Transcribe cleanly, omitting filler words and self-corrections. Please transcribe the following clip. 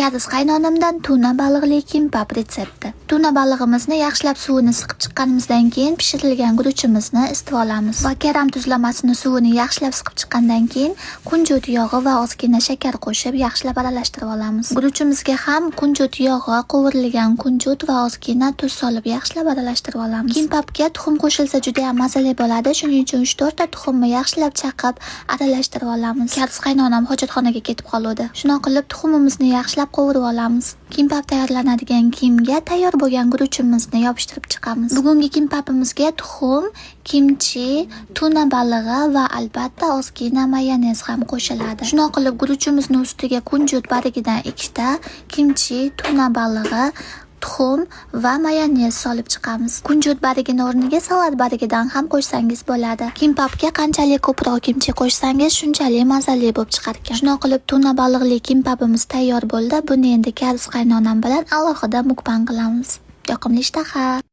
Kadiz qaynonamdan tuna baliqli kimbap retsepti. Tuna balig'imizni yaxshilab suvini siqib chiqqanimizdan keyin pishirilgan guruchimizni isitib olamiz va karam tuzlamasini suvini yaxshilab siqib chiqqandan keyin kunjut yog'i va ozgina shakar qo'shib yaxshilab aralashtirib olamiz. Guruchimizga ham kunjut yog'i, qovurilgan kunjut va ozgina tuz solib yaxshilab aralashtirib olamiz. Kimbapga tuxum qo'shilsa juda ham mazali bo'ladi. Shuning uchun 3-4 ta tuxumni yaxshilab chaqib aralashtirib olamiz. Kadiz qaynonam hojatxonaga ketib qoldi. Shuna qilib tuxumimizni yaxshilab qovurib olamiz. Kimbap tayyorlanadigan kiyimga tayyor bo'lgan guruchimizni yopishtirib chiqamiz. Bugungi kimbapimizga tuxum, kimchi, tuna balig'i va albatta ozgina mayonez ham qo'shiladi. Shuna qilib guruchimizni ustiga kunjut barigidan 2 ta, kimchi, tuna balig'i, tuxum va mayonez solib chiqamiz. Kunjut barigini o'rniga salat barigidan ham qo'shsangiz bo'ladi. Kimbapga qanchalik ko'proq kimchi qo'shsangiz, shunchalik mazali bo'lib chiqar ekan. Shuna qilib tuna baliqli kimbapimiz tayyor bo'ldi. Buni endi Kadiz qaynonam bilan alohida mukbang qilamiz. Yoqimli ishtaha.